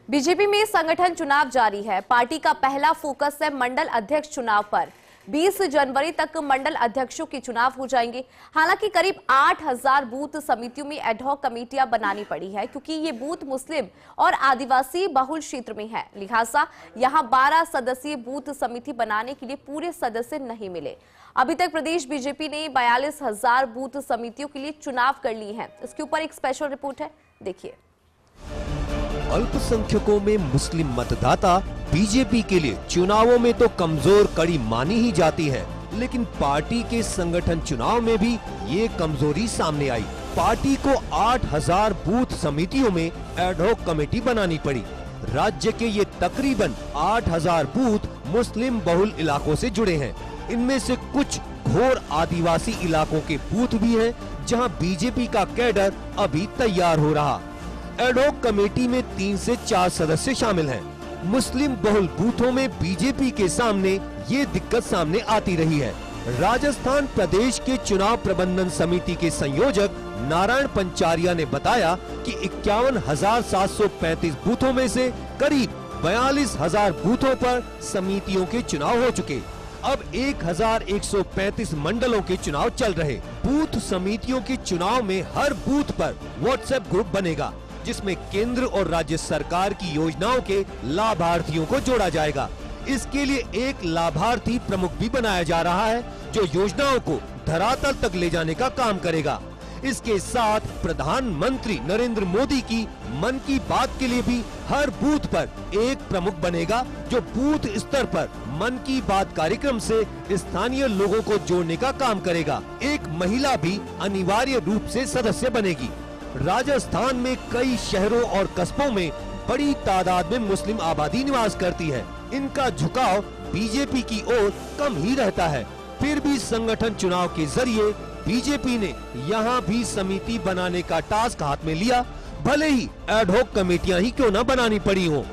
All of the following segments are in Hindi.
बीजेपी में संगठन चुनाव जारी है। पार्टी का पहला फोकस है मंडल अध्यक्ष चुनाव पर। 20 जनवरी तक मंडल अध्यक्षों के चुनाव हो जाएंगे। हालांकि करीब 8000 बूथ समितियों में एडहॉक कमेटियां बनानी पड़ी है, क्योंकि ये बूथ मुस्लिम और आदिवासी बहुल क्षेत्र में है। लिहाजा यहां 12 सदस्यीय बूथ समिति बनाने के लिए पूरे सदस्य नहीं मिले। अभी तक प्रदेश बीजेपी ने 42,000 बूथ समितियों के लिए चुनाव कर ली है। इसके ऊपर एक स्पेशल रिपोर्ट है, देखिए। अल्पसंख्यकों में मुस्लिम मतदाता बीजेपी के लिए चुनावों में तो कमजोर कड़ी मानी ही जाती है, लेकिन पार्टी के संगठन चुनाव में भी ये कमजोरी सामने आई। पार्टी को 8000 बूथ समितियों में एडहॉक कमेटी बनानी पड़ी। राज्य के ये तकरीबन 8000 बूथ मुस्लिम बहुल इलाकों से जुड़े हैं। इनमें से कुछ घोर आदिवासी इलाकों के बूथ भी हैं, जहां बीजेपी का कैडर अभी तैयार हो रहा। एडहॉक कमेटी में 3 से 4 सदस्य शामिल हैं। मुस्लिम बहुल बूथों में बीजेपी के सामने ये दिक्कत सामने आती रही है। राजस्थान प्रदेश के चुनाव प्रबंधन समिति के संयोजक नारायण पंचारिया ने बताया कि 51,735 बूथों में से करीब 42,000 बूथों पर समितियों के चुनाव हो चुके। अब 1135 मंडलों के चुनाव चल रहे। बूथ समितियों के चुनाव में हर बूथ पर व्हाट्सएप ग्रुप बनेगा, जिसमें केंद्र और राज्य सरकार की योजनाओं के लाभार्थियों को जोड़ा जाएगा। इसके लिए एक लाभार्थी प्रमुख भी बनाया जा रहा है, जो योजनाओं को धरातल तक ले जाने का काम करेगा। इसके साथ प्रधानमंत्री नरेंद्र मोदी की मन की बात के लिए भी हर बूथ पर एक प्रमुख बनेगा, जो बूथ स्तर पर मन की बात कार्यक्रम से स्थानीय लोगों को जोड़ने का काम करेगा। एक महिला भी अनिवार्य रूप से सदस्य बनेगी। राजस्थान में कई शहरों और कस्बों में बड़ी तादाद में मुस्लिम आबादी निवास करती है। इनका झुकाव बीजेपी की ओर कम ही रहता है। फिर भी संगठन चुनाव के जरिए बीजेपी ने यहाँ भी समिति बनाने का टास्क हाथ में लिया, भले ही एडहॉक कमेटियां ही क्यों न बनानी पड़ी हो।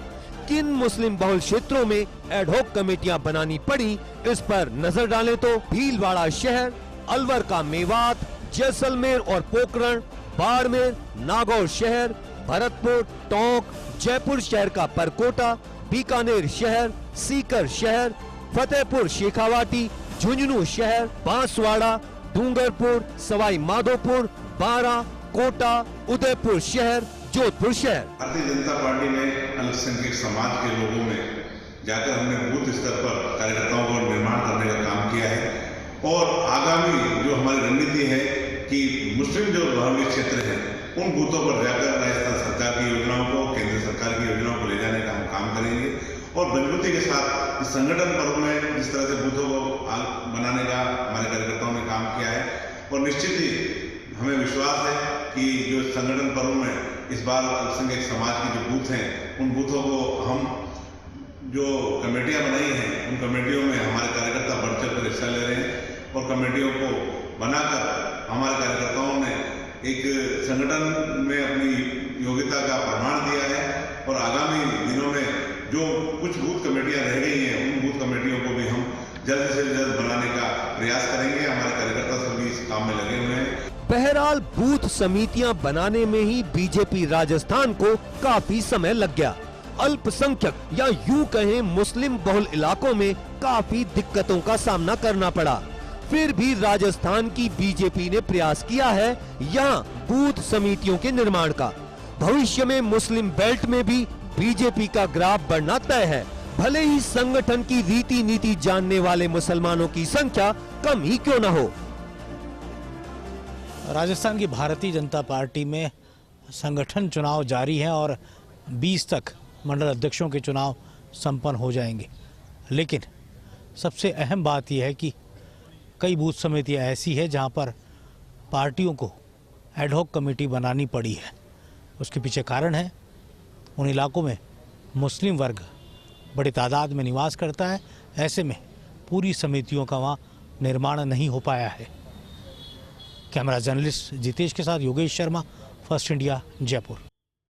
किन मुस्लिम बहुल क्षेत्रों में एडहॉक कमेटियां बनानी पड़ी, इस पर नजर डालें तो भीलवाड़ा शहर, अलवर का मेवात, जैसलमेर और पोखरण, बाड़मेर, नागौर शहर, भरतपुर, टोंक, जयपुर शहर का परकोटा, बीकानेर शहर, सीकर शहर, फतेहपुर शेखावाटी, झुंझुनू शहर, बांसवाड़ा, डूंगरपुर, सवाई माधोपुर, बारां, कोटा, उदयपुर शहर, जोधपुर शहर। भारतीय जनता पार्टी ने अल्पसंख्यक समाज के लोगों में जाकर हमने बूथ स्तर पर कार्यकर्ताओं को निर्माण करने का काम किया है, और आगामी जो हमारी रणनीति है कि मुस्लिम जो बहुल क्षेत्र हैं उन बूथों पर जाकर राजस्थान सरकार की योजनाओं को, केंद्र सरकार की योजनाओं को ले जाने का हम काम करेंगे। और मजबूती के साथ इस संगठन पर्व में जिस तरह से बूथों को बनाने का हमारे कार्यकर्ताओं ने काम किया है, और निश्चित ही हमें विश्वास है कि जो संगठन पर्व में इस बार अल्पसंख्यक समाज के जो बूथ हैं उन बूथों को हम जो कमेटियां बनाई हैं उन कमेटियों में हमारे कार्यकर्ता बढ़ चढ़ कर हिस्सा ले रहे हैं, और कमेटियों को बनाकर हमारे कार्यकर्ताओं ने एक संगठन में अपनी योग्यता का प्रमाण दिया है। और आगामी दिनों में जो कुछ बूथ कमेटियां रह गई हैं उन बूथ कमेटियों को भी हम जल्द से जल्द बनाने का प्रयास करेंगे। हमारे कार्यकर्ता सभी इस काम में लगे हुए हैं। बहरहाल बूथ समितियां बनाने में ही बीजेपी राजस्थान को काफी समय लग गया। अल्पसंख्यक या यूं कहें मुस्लिम बहुल इलाकों में काफी दिक्कतों का सामना करना पड़ा। फिर भी राजस्थान की बीजेपी ने प्रयास किया है यहाँ बूथ समितियों के निर्माण का। भविष्य में मुस्लिम बेल्ट में भी बीजेपी का ग्राफ बढ़ना तय है, भले ही संगठन की रीति नीति जानने वाले मुसलमानों की संख्या कम ही क्यों न हो। राजस्थान की भारतीय जनता पार्टी में संगठन चुनाव जारी है और 20 तक मंडल अध्यक्षों के चुनाव संपन्न हो जाएंगे। लेकिन सबसे अहम बात यह है कि कई बूथ समितियां ऐसी है जहां पर पार्टियों को एडहॉक कमेटी बनानी पड़ी है। उसके पीछे कारण है, उन इलाकों में मुस्लिम वर्ग बड़ी तादाद में निवास करता है। ऐसे में पूरी समितियों का वहां निर्माण नहीं हो पाया है। कैमरा जर्नलिस्ट जितेश के साथ योगेश शर्मा, फर्स्ट इंडिया, जयपुर।